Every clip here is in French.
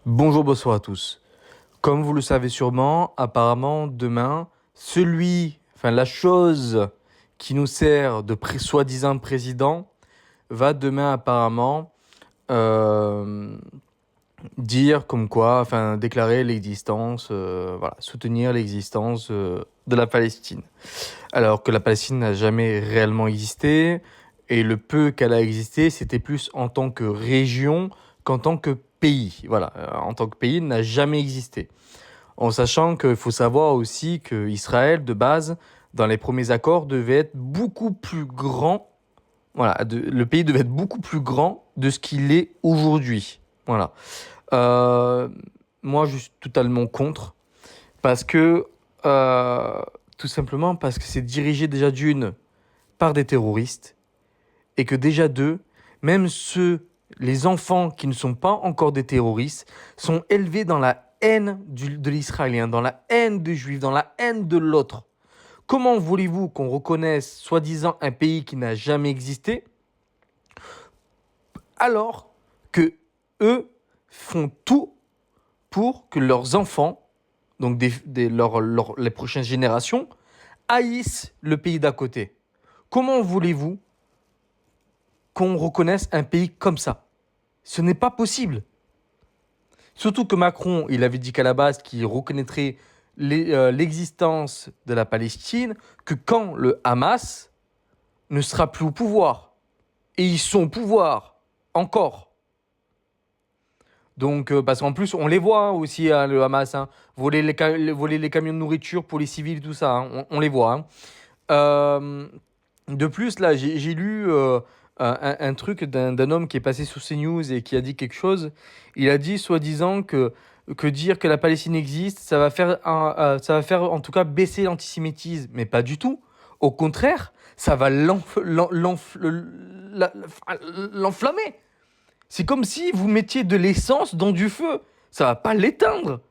Bonjour, bonsoir à tous. Comme vous le savez sûrement, apparemment demain, la chose qui nous sert de soi-disant président va demain apparemment euh, dire comme quoi, déclarer l'existence, soutenir l'existence de la Palestine. Alors que la Palestine n'a jamais réellement existé et le peu qu'elle a existé, c'était plus en tant que région qu'en tant que pays. Voilà, en tant que pays, elle n'a jamais existé. En sachant qu'il faut savoir aussi que Israël, de base, dans les premiers accords, devait être beaucoup plus grand. Voilà, le pays devait être beaucoup plus grand de ce qu'il est aujourd'hui. Voilà. Euh, Moi, je suis totalement contre parce que, euh, tout simplement parce que c'est dirigé déjà d'une par des terroristes et que déjà deux, même les enfants qui ne sont pas encore des terroristes, sont élevés dans la haine de l'Israélien, dans la haine des Juifs, dans la haine de l'autre. Comment voulez-vous qu'on reconnaisse soi-disant un pays qui n'a jamais existé alors que eux font tout pour que leurs enfants, donc les prochaines générations, haïssent le pays d'à côté? Comment voulez-vous qu'on reconnaisse un pays comme ça? Ce n'est pas possible. Surtout que Macron, il avait dit qu'à la base qu'il reconnaîtrait l'existence de la Palestine que quand le Hamas ne sera plus au pouvoir. Et ils sont au pouvoir, encore. Donc, parce qu'en plus, on les voit aussi, hein, le Hamas, hein, voler les camions de nourriture pour les civils, tout ça, hein, on les voit. Hein. Euh, de plus, là, j'ai lu un truc d'un homme qui est passé sur CNews et qui a dit quelque chose. Il a dit, soi-disant, que dire que la Palestine existe, ça va faire en tout cas baisser l'antisémitisme. Mais pas du tout. Au contraire, ça va l'enflammer. C'est comme si vous mettiez de l'essence dans du feu. Ça va pas l'éteindre.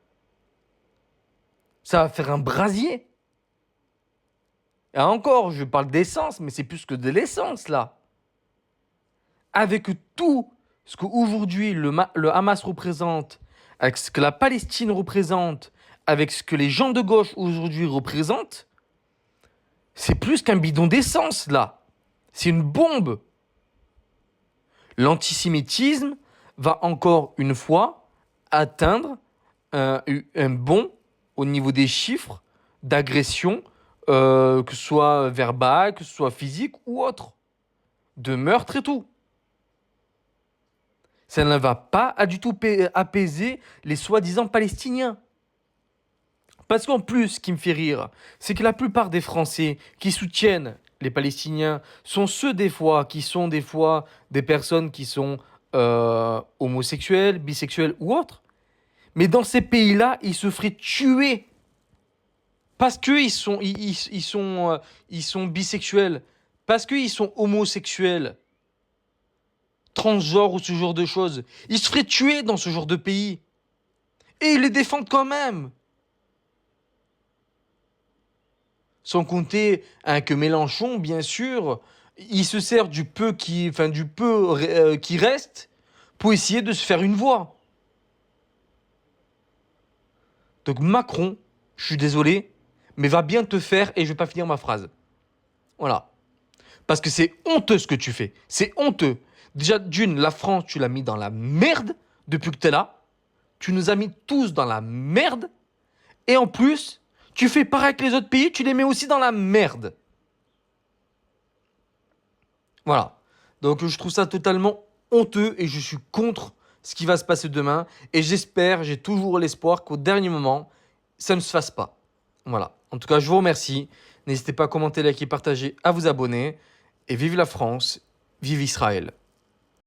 Ça va faire un brasier. Et encore, je parle d'essence, mais c'est plus que de l'essence, là. Avec tout ce qu'aujourd'hui le Hamas représente, avec ce que la Palestine représente, avec ce que les gens de gauche aujourd'hui représentent, c'est plus qu'un bidon d'essence, là. C'est une bombe. L'antisémitisme va encore une fois atteindre un bond au niveau des chiffres d'agression, que ce soit verbal, que ce soit physique ou autre, de meurtre et tout. Ça ne va pas du tout apaiser les soi-disant Palestiniens. Parce qu'en plus, ce qui me fait rire, c'est que la plupart des Français qui soutiennent les Palestiniens sont ceux des fois qui sont des fois des personnes qui sont homosexuelles, bisexuelles ou autres. Mais dans ces pays-là, ils se feraient tuer parce qu'ils ils sont bisexuels, parce qu'ils sont homosexuels, transgenres ou ce genre de choses. Ils se feraient tuer dans ce genre de pays. Et ils les défendent quand même. Sans compter que Mélenchon, bien sûr, il se sert du peu qui reste pour essayer de se faire une voix. Donc Macron, je suis désolé, mais va bien te faire et je vais pas finir ma phrase. Voilà. Parce que c'est honteux ce que tu fais. C'est honteux. Déjà, d'une, la France, tu l'as mis dans la merde depuis que tu es là. Tu nous as mis tous dans la merde. Et en plus, tu fais pareil avec les autres pays, tu les mets aussi dans la merde. Voilà. Donc je trouve ça totalement honteux et je suis contre ce qui va se passer demain. Et j'espère, j'ai toujours l'espoir qu'au dernier moment, ça ne se fasse pas. Voilà. En tout cas, je vous remercie. N'hésitez pas à commenter, liker, partager, à vous abonner. Et vive la France, vive Israël.